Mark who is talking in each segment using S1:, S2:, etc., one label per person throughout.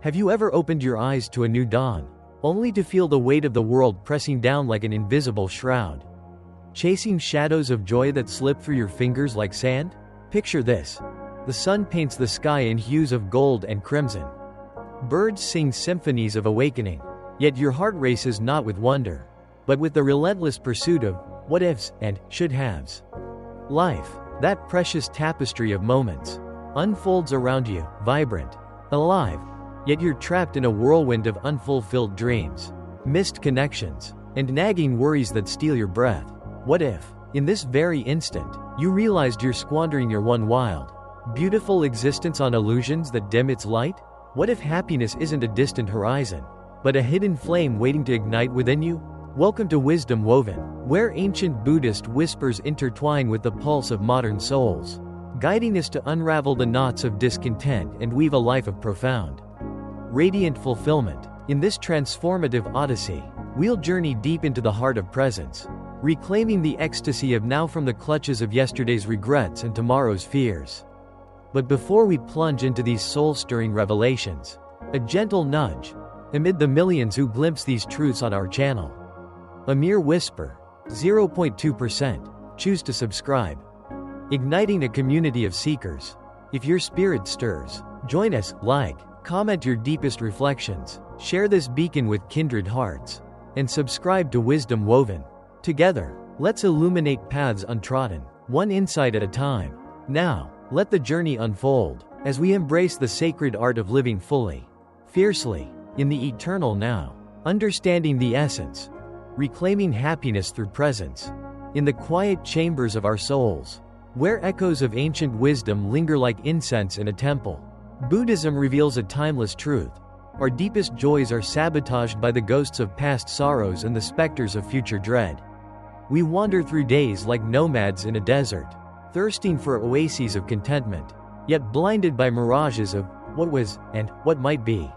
S1: Have you ever opened your eyes to a new dawn, only to feel the weight of the world pressing down like an invisible shroud? Chasing shadows of joy that slip through your fingers like sand? Picture this. The sun paints the sky in hues of gold and crimson. Birds sing symphonies of awakening, yet your heart races not with wonder, but with the relentless pursuit of what-ifs and should-haves. Life, that precious tapestry of moments, unfolds around you, vibrant, alive, yet you're trapped in a whirlwind of unfulfilled dreams, missed connections, and nagging worries that steal your breath. What if, in this very instant, you realized you're squandering your one wild, beautiful existence on illusions that dim its light? What if happiness isn't a distant horizon, but a hidden flame waiting to ignite within you? Welcome to Wisdom Woven, where ancient Buddhist whispers intertwine with the pulse of modern souls, guiding us to unravel the knots of discontent and weave a life of profound, radiant fulfillment. In this transformative odyssey, we'll journey deep into the heart of presence, reclaiming the ecstasy of now from the clutches of yesterday's regrets and tomorrow's fears. But before we plunge into these soul-stirring revelations, a gentle nudge, amid the millions who glimpse these truths on our channel. A mere whisper, 0.2%, choose to subscribe. Igniting a community of seekers. If your spirit stirs, join us, like, comment your deepest reflections, share this beacon with kindred hearts, and subscribe to Wisdom Woven. Together, let's illuminate paths untrodden, one insight at a time. Now, let the journey unfold, as we embrace the sacred art of living fully, fiercely, in the eternal now, understanding the essence, reclaiming happiness through presence, in the quiet chambers of our souls, where echoes of ancient wisdom linger like incense in a temple. Buddhism reveals a timeless truth. Our deepest joys are sabotaged by the ghosts of past sorrows and the specters of future dread. We wander through days like nomads in a desert, thirsting for oases of contentment, yet blinded by mirages of what was and what might be.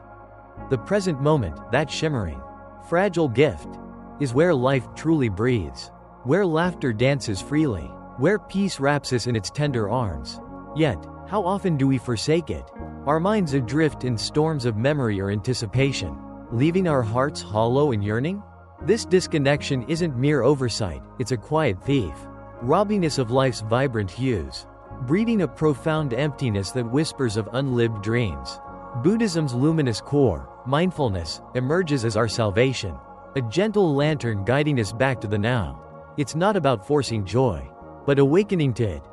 S1: The present moment, that shimmering, fragile gift, is where life truly breathes, where laughter dances freely, where peace wraps us in its tender arms. Yet, how often do we forsake it? Our minds adrift in storms of memory or anticipation, leaving our hearts hollow and yearning? This disconnection isn't mere oversight, it's a quiet thief, robbing us of life's vibrant hues, breeding a profound emptiness that whispers of unlived dreams. Buddhism's luminous core, mindfulness, emerges as our salvation, a gentle lantern guiding us back to the now. It's not about forcing joy, but awakening to it,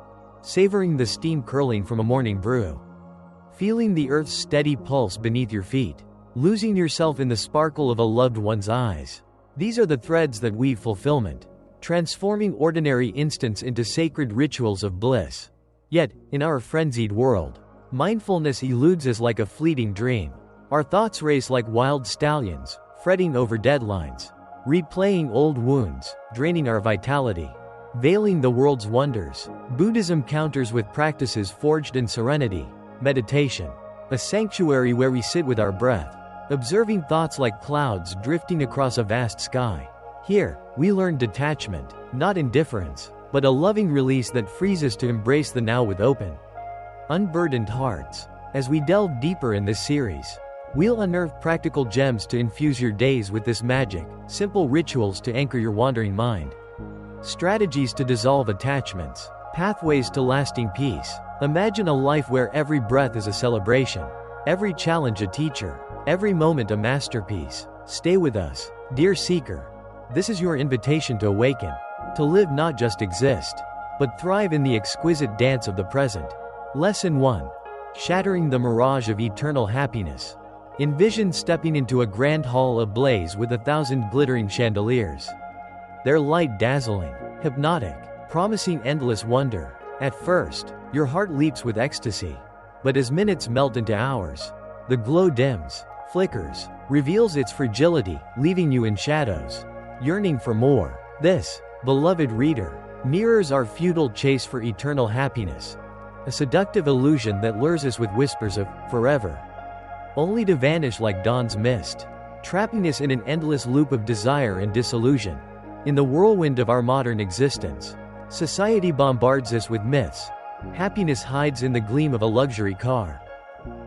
S1: savoring the steam curling from a morning brew, feeling the earth's steady pulse beneath your feet, losing yourself in the sparkle of a loved one's eyes. These are the threads that weave fulfillment, transforming ordinary instants into sacred rituals of bliss. Yet, in our frenzied world, mindfulness eludes us like a fleeting dream. Our thoughts race like wild stallions, fretting over deadlines, replaying old wounds, draining our vitality, veiling the world's wonders. Buddhism counters with practices forged in serenity, meditation, a sanctuary where we sit with our breath, observing thoughts like clouds drifting across a vast sky. Here, we learn detachment, not indifference, but a loving release that frees us to embrace the now with open, unburdened hearts. As we delve deeper in this series, we'll unearth practical gems to infuse your days with this magic, simple rituals to anchor your wandering mind, strategies to dissolve attachments, pathways to lasting peace. Imagine a life where every breath is a celebration, every challenge a teacher, every moment a masterpiece. Stay with us, dear seeker. This is your invitation to awaken, to live, not just exist, but thrive in the exquisite dance of the present. Lesson 1. Shattering the mirage of eternal happiness. Envision stepping into a grand hall ablaze with 1,000 glittering chandeliers. Their light dazzling, hypnotic, promising endless wonder. At first, your heart leaps with ecstasy. But as minutes melt into hours, the glow dims, flickers, reveals its fragility, leaving you in shadows, yearning for more. This, beloved reader, mirrors our futile chase for eternal happiness, a seductive illusion that lures us with whispers of forever, only to vanish like dawn's mist, trapping us in an endless loop of desire and disillusion. In the whirlwind of our modern existence, society bombards us with myths. Happiness hides in the gleam of a luxury car,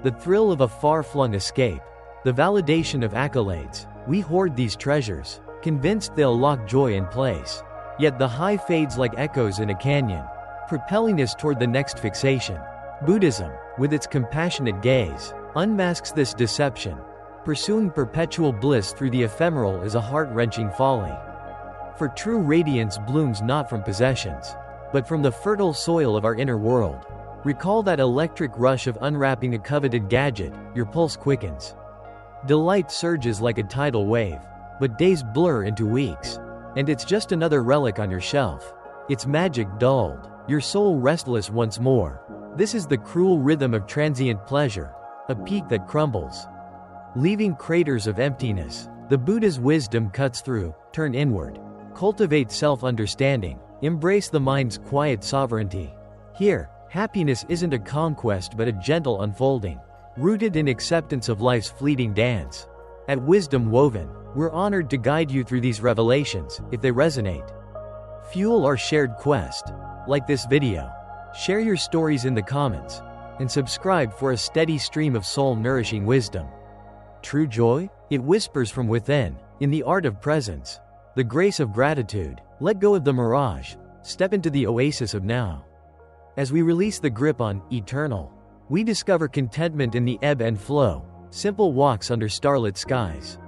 S1: the thrill of a far-flung escape, the validation of accolades. We hoard these treasures, convinced they'll lock joy in place. Yet the high fades like echoes in a canyon, propelling us toward the next fixation. Buddhism, with its compassionate gaze, unmasks this deception. Pursuing perpetual bliss through the ephemeral is a heart-wrenching folly. For true radiance blooms not from possessions, but from the fertile soil of our inner world. Recall that electric rush of unwrapping a coveted gadget, your pulse quickens. Delight surges like a tidal wave, but days blur into weeks, and it's just another relic on your shelf. Its magic dulled, your soul restless once more. This is the cruel rhythm of transient pleasure, a peak that crumbles, leaving craters of emptiness. The Buddha's wisdom cuts through. Turn inward. Cultivate self-understanding. Embrace the mind's quiet sovereignty. Here, happiness isn't a conquest but a gentle unfolding, rooted in acceptance of life's fleeting dance. At Wisdom Woven, we're honored to guide you through these revelations, if they resonate. Fuel our shared quest. Like this video, share your stories in the comments, and subscribe for a steady stream of soul-nourishing wisdom. True joy? It whispers from within, in the art of presence. The grace of gratitude. Let go of the mirage. Step into the oasis of now. As we release the grip on eternal, we discover contentment in the ebb and flow, simple walks under starlit skies,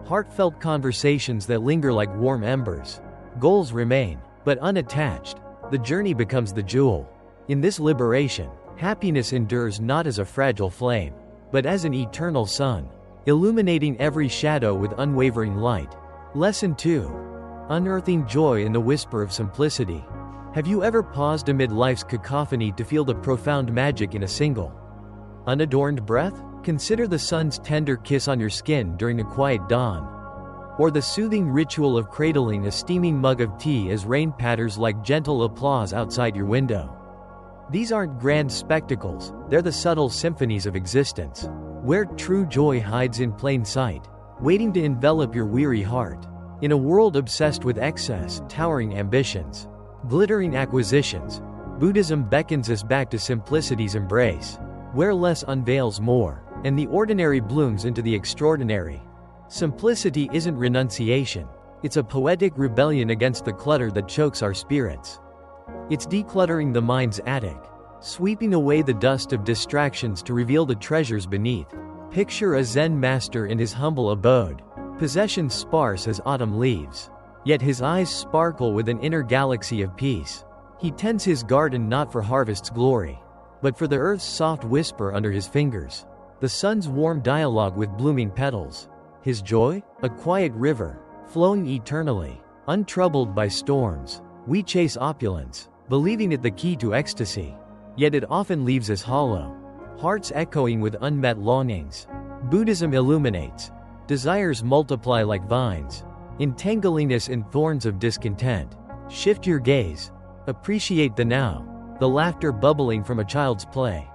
S1: heartfelt conversations that linger like warm embers. Goals remain, but unattached. The journey becomes the jewel. In this liberation, happiness endures not as a fragile flame, but as an eternal sun, illuminating every shadow with unwavering light. Lesson 2. Unearthing joy in the whisper of simplicity. Have you ever paused amid life's cacophony to feel the profound magic in a single, unadorned breath? Consider the sun's tender kiss on your skin during a quiet dawn, or the soothing ritual of cradling a steaming mug of tea as rain patters like gentle applause outside your window. These aren't grand spectacles, they're the subtle symphonies of existence, where true joy hides in plain sight, waiting to envelop your weary heart. In a world obsessed with excess, towering ambitions, glittering acquisitions, Buddhism beckons us back to simplicity's embrace, where less unveils more, and the ordinary blooms into the extraordinary. Simplicity isn't renunciation, it's a poetic rebellion against the clutter that chokes our spirits. It's decluttering the mind's attic, sweeping away the dust of distractions to reveal the treasures beneath. Picture a Zen master in his humble abode, possessions sparse as autumn leaves, yet his eyes sparkle with an inner galaxy of peace. He tends his garden not for harvest's glory, but for the earth's soft whisper under his fingers, the sun's warm dialogue with blooming petals. His joy? A quiet river, flowing eternally, untroubled by storms. We chase opulence, believing it the key to ecstasy, yet it often leaves us hollow, hearts echoing with unmet longings. Buddhism illuminates. Desires multiply like vines, entangling us in thorns of discontent. Shift your gaze. Appreciate the now, the laughter bubbling from a child's play,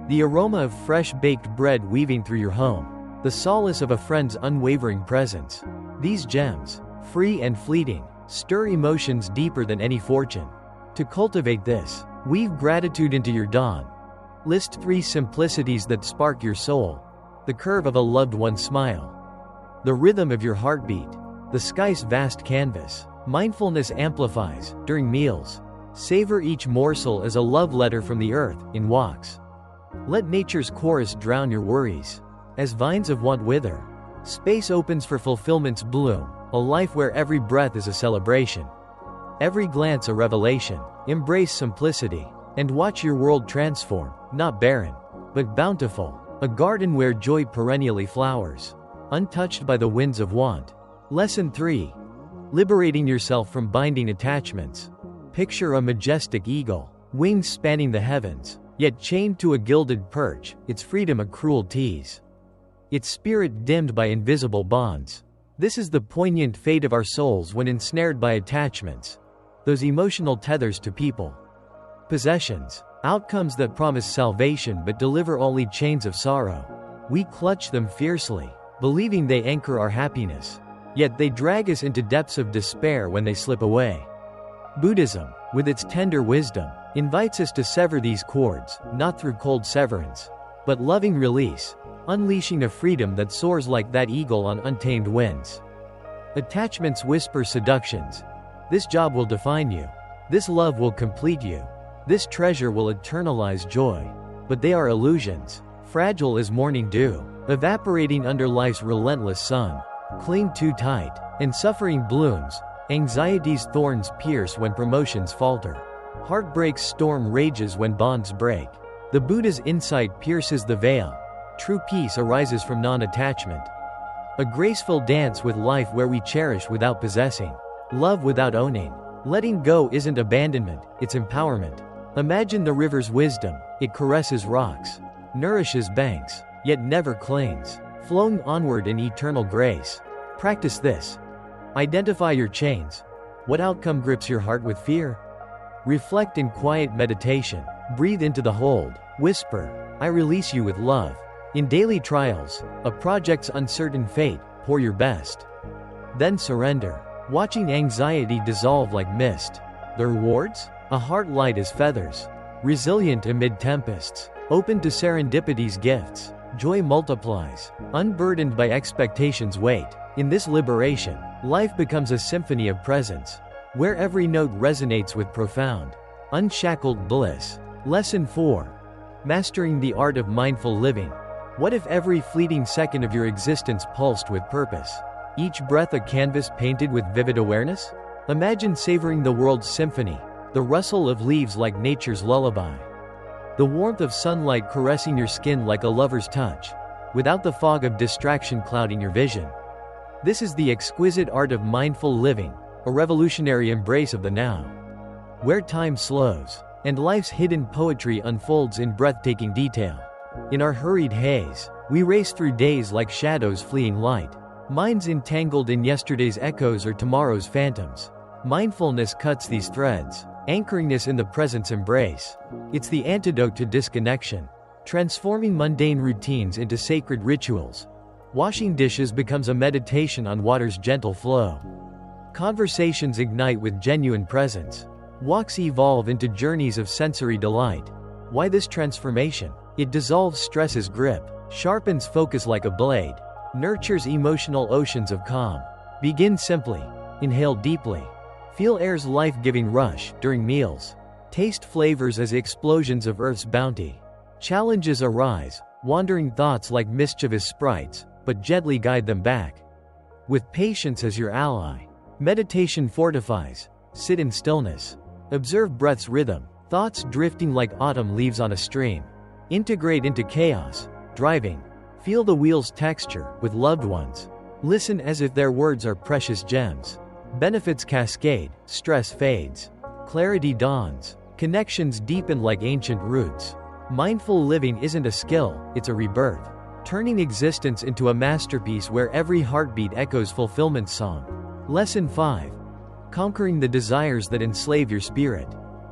S1: the aroma of fresh baked bread weaving through your home, the solace of a friend's unwavering presence. These gems, free and fleeting, stir emotions deeper than any fortune. To cultivate this, weave gratitude into your dawn. List 3 simplicities that spark your soul. The curve of a loved one's smile, the rhythm of your heartbeat, the sky's vast canvas. Mindfulness amplifies. During meals, savor each morsel as a love letter from the earth. In walks, let nature's chorus drown your worries. As vines of want wither, space opens for fulfillment's bloom, a life where every breath is a celebration, every glance a revelation. Embrace simplicity, and watch your world transform, not barren, but bountiful, a garden where joy perennially flowers, untouched by the winds of want. Lesson 3. Liberating yourself from binding attachments. Picture a majestic eagle, wings spanning the heavens, yet chained to a gilded perch, its freedom a cruel tease, its spirit dimmed by invisible bonds. This is the poignant fate of our souls when ensnared by attachments, those emotional tethers to people, possessions, outcomes that promise salvation but deliver only chains of sorrow. We clutch them fiercely, believing they anchor our happiness, yet they drag us into depths of despair when they slip away. Buddhism, with its tender wisdom, invites us to sever these cords, not through cold severance, but loving release. unleashing a freedom that soars like that eagle on untamed winds. Attachments whisper seductions. This job will define you. This love will complete you. This treasure will eternalize joy. But they are illusions, fragile as morning dew, evaporating under life's relentless sun. Cling too tight, and suffering blooms. Anxiety's thorns pierce when promotions falter. Heartbreak's storm rages when bonds break. The Buddha's insight pierces the veil. True peace arises from non-attachment. A graceful dance with life where we cherish without possessing. Love without owning. Letting go isn't abandonment, it's empowerment. Imagine the river's wisdom. It caresses rocks, nourishes banks, yet never clings, flowing onward in eternal grace. Practice this. Identify your chains. What outcome grips your heart with fear? Reflect in quiet meditation. Breathe into the hold. Whisper, I release you with love. In daily trials, a project's uncertain fate, pour your best. Then surrender, watching anxiety dissolve like mist. The rewards? A heart light as feathers, resilient amid tempests, open to serendipity's gifts. Joy multiplies, unburdened by expectation's weight. In this liberation, life becomes a symphony of presence, where every note resonates with profound, unshackled bliss. Lesson 4. Mastering the art of mindful living. What if every fleeting second of your existence pulsed with purpose? Each breath a canvas painted with vivid awareness? Imagine savoring the world's symphony, the rustle of leaves like nature's lullaby, the warmth of sunlight caressing your skin like a lover's touch, without the fog of distraction clouding your vision. This is the exquisite art of mindful living, a revolutionary embrace of the now, where time slows, and life's hidden poetry unfolds in breathtaking detail. In our hurried haze, we race through days like shadows fleeing light, minds entangled in yesterday's echoes or tomorrow's phantoms. Mindfulness cuts these threads, anchoring us in the present's embrace. It's the antidote to disconnection, transforming mundane routines into sacred rituals. Washing dishes becomes a meditation on water's gentle flow. Conversations ignite with genuine presence. Walks evolve into journeys of sensory delight. Why this transformation? It dissolves stress's grip, sharpens focus like a blade, nurtures emotional oceans of calm. Begin simply. Inhale deeply. Feel air's life-giving rush during meals. Taste flavors as explosions of Earth's bounty. Challenges arise, wandering thoughts like mischievous sprites, but gently guide them back. With patience as your ally, meditation fortifies. Sit in stillness. Observe breath's rhythm, thoughts drifting like autumn leaves on a stream. Integrate into chaos, driving. Feel the wheel's texture with loved ones. Listen as if their words are precious gems. Benefits cascade, stress fades. Clarity dawns, connections deepen like ancient roots. Mindful living isn't a skill, it's a rebirth. Turning existence into a masterpiece where every heartbeat echoes fulfillment's song. Lesson 5. Conquering the desires that enslave your spirit.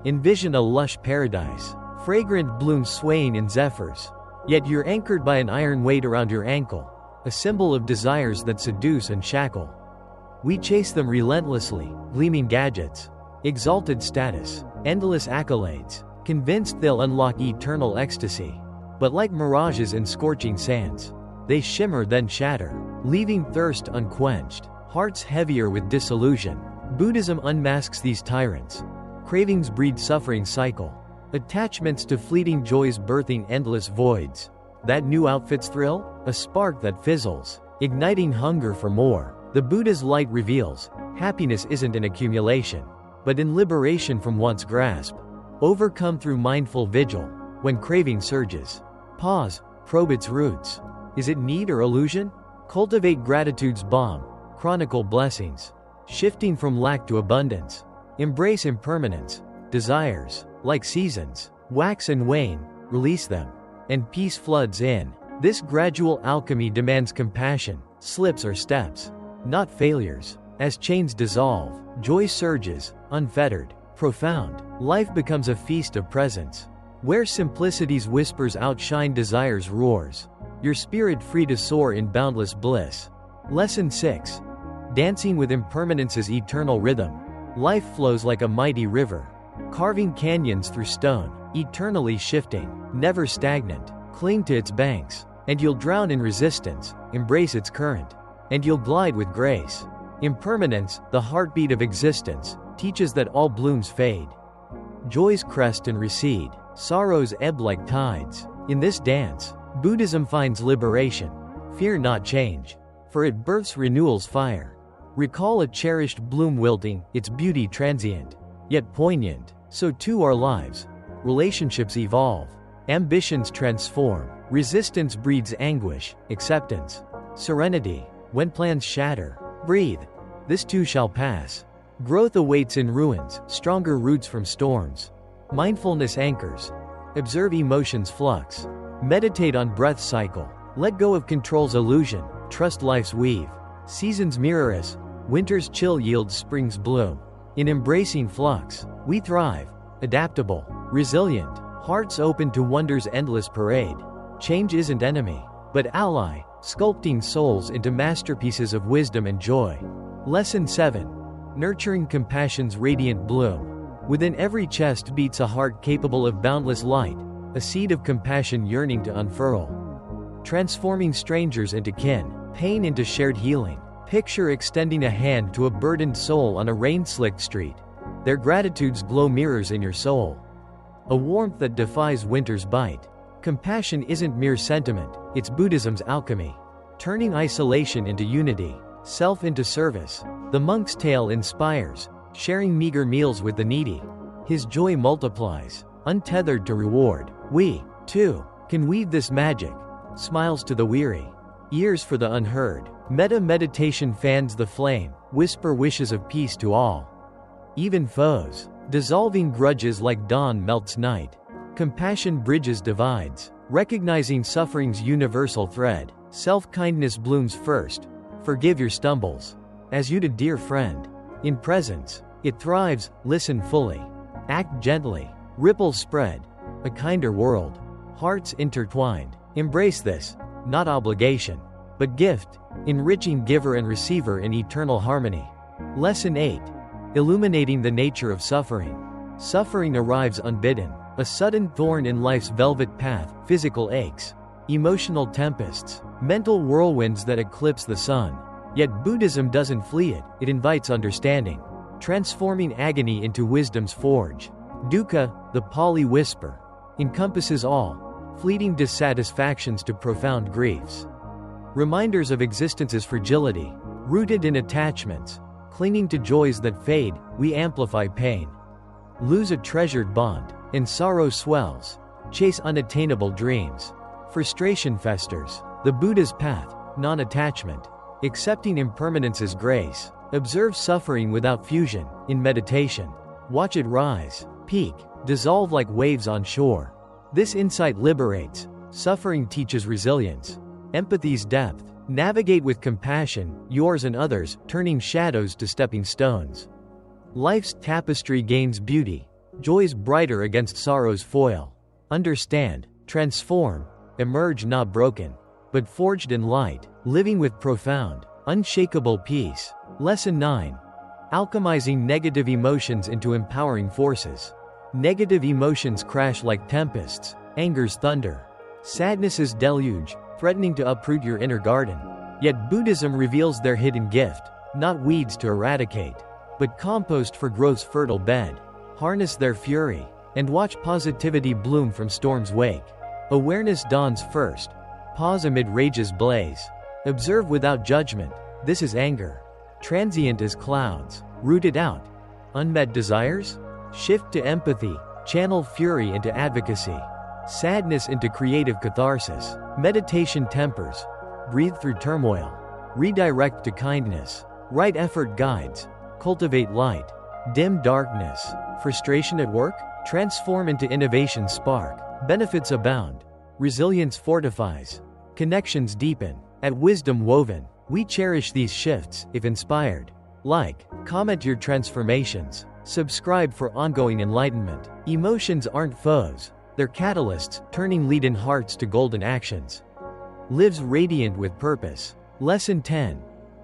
S1: Envision a lush paradise, fragrant blooms swaying in zephyrs. Yet you're anchored by an iron weight around your ankle, a symbol of desires that seduce and shackle. We chase them relentlessly, gleaming gadgets, exalted status, endless accolades, convinced they'll unlock eternal ecstasy. But like mirages in scorching sands, they shimmer then shatter, leaving thirst unquenched, hearts heavier with disillusion. Buddhism unmasks these tyrants. Cravings breed suffering cycle. Attachments to fleeting joys birthing endless voids. That new outfit's thrill? A spark that fizzles, igniting hunger for more. The Buddha's light reveals, happiness isn't in accumulation, but in liberation from one's grasp. Overcome through mindful vigil. When craving surges, pause, probe its roots. Is it need or illusion? Cultivate gratitude's balm, chronicle blessings, shifting from lack to abundance. Embrace impermanence. Desires, like seasons, wax and wane, release them, and peace floods in. This gradual alchemy demands compassion. Slips are steps, not failures. As chains dissolve, joy surges, unfettered, profound. Life becomes a feast of presence, where simplicity's whispers outshine desire's roars. Your spirit free to soar in boundless bliss. Lesson 6. Dancing with impermanence's eternal rhythm. Life flows like a mighty river, carving canyons through stone, eternally shifting, never stagnant. Cling to its banks. and you'll drown in resistance. Embrace its current, and you'll glide with grace. Impermanence, the heartbeat of existence, teaches that all blooms fade. Joys crest and recede, sorrows ebb like tides. In this dance, Buddhism finds liberation. Fear not change, for it births renewal's fire. Recall a cherished bloom wilting, its beauty transient, yet poignant. So too our lives. Relationships evolve, ambitions transform, resistance breeds anguish, acceptance, serenity. When plans shatter, breathe. This too shall pass. Growth awaits in ruins, stronger roots from storms. Mindfulness anchors. Observe emotions flux. Meditate on breath cycle. Let go of control's illusion. Trust life's weave. Seasons mirror us. Winter's chill yields spring's bloom. In embracing flux, we thrive. Adaptable, resilient, hearts open to wonder's endless parade. Change isn't enemy, but ally, sculpting souls into masterpieces of wisdom and joy. Lesson 7. Nurturing compassion's radiant bloom. Within every chest beats a heart capable of boundless light, a seed of compassion yearning to unfurl. Transforming strangers into kin, pain into shared healing. Picture extending a hand to a burdened soul on a rain-slicked street. Their gratitude's glow mirrors in your soul. A warmth that defies winter's bite. Compassion isn't mere sentiment, it's Buddhism's alchemy. Turning isolation into unity, self into service. The monk's tale inspires, sharing meager meals with the needy. His joy multiplies, untethered to reward. We, too, can weave this magic. Smiles to the weary, ears for the unheard. Meditation fans the flame, whisper wishes of peace to all. Even foes, dissolving grudges like dawn melts night. Compassion bridges divides, recognizing suffering's universal thread. Self-kindness blooms first. Forgive your stumbles, as you'd a dear friend. In presence, it thrives. Listen fully, act gently. Ripples spread, a kinder world. Hearts intertwined. Embrace this, not obligation, but gift, enriching giver and receiver in eternal harmony. Lesson 8. Illuminating the nature of suffering. Suffering arrives unbidden, a sudden thorn in life's velvet path. Physical aches, emotional tempests, mental whirlwinds that eclipse the sun. Yet Buddhism doesn't flee it, it invites understanding, transforming agony into wisdom's forge. Dukkha, the Pali whisper, encompasses all, fleeting dissatisfactions to profound griefs. Reminders of existence's fragility, rooted in attachments, clinging to joys that fade. We amplify pain, lose a treasured bond, and sorrow swells. Chase unattainable dreams. Frustration festers. The Buddha's path, non-attachment, accepting impermanence as grace. Observe suffering without fusion. In meditation, watch it rise, peak, dissolve like waves on shore. This insight liberates. Suffering teaches resilience, empathy's depth. Navigate with compassion, yours and others, turning shadows to stepping stones. Life's tapestry gains beauty, joy's brighter against sorrow's foil. Understand, transform, emerge not broken, but forged in light, living with profound, unshakable peace. Lesson 9. Alchemizing negative emotions into empowering forces. Negative emotions crash like tempests, anger's thunder, sadness's deluge, threatening to uproot your inner garden. Yet Buddhism reveals their hidden gift, not weeds to eradicate, but compost for growth's fertile bed. Harness their fury, and watch positivity bloom from storm's wake. Awareness dawns first. Pause amid rage's blaze. Observe without judgment. This is anger, transient as clouds. Root it out. Unmet desires? Shift to empathy. Channel fury into advocacy, sadness into creative catharsis. Meditation tempers. Breathe through turmoil. Redirect to kindness. Right effort guides. Cultivate light. Dim darkness. Frustration at work? Transform into innovation spark. Benefits abound. Resilience fortifies. Connections deepen. At wisdom woven, we cherish these shifts. If inspired, like, comment your transformations. Subscribe for ongoing enlightenment. Emotions aren't foes, they're catalysts, turning leaden hearts to golden actions. Lives radiant with purpose. Lesson 10.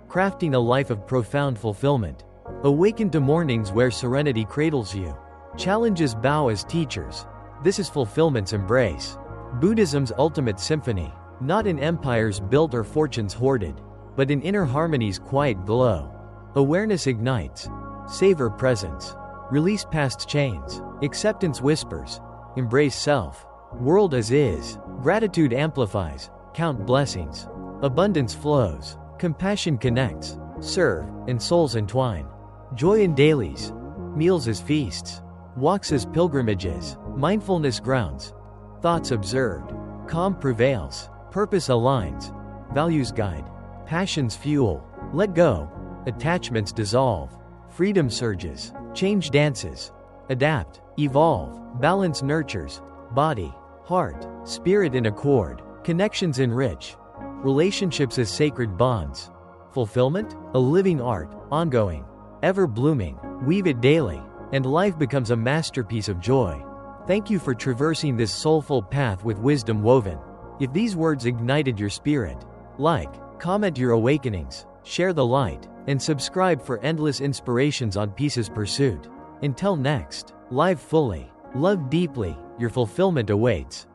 S1: Crafting a life of profound fulfillment. Awaken to mornings where serenity cradles you. Challenges bow as teachers. This is fulfillment's embrace. Buddhism's ultimate symphony. Not in empires built or fortunes hoarded, but in inner harmony's quiet glow. Awareness ignites. Savor presence. Release past chains. Acceptance whispers. Embrace self. World as is. Gratitude amplifies. Count blessings. Abundance flows. Compassion connects. Serve, and souls entwine. Joy in dailies. Meals as feasts. Walks as pilgrimages. Mindfulness grounds. Thoughts observed. Calm prevails. Purpose aligns. Values guide. Passions fuel. Let go. Attachments dissolve. Freedom surges. Change dances. Adapt. Evolve. Balance nurtures. Body, heart, spirit in accord. Connections enrich. Relationships as sacred bonds. Fulfillment? A living art, ongoing, ever blooming. Weave it daily, and life becomes a masterpiece of joy. Thank you for traversing this soulful path with wisdom woven. If these words ignited your spirit, like, comment your awakenings, share the light, and subscribe for endless inspirations on Peace's Pursuit. Until next, live fully, love deeply, your fulfillment awaits.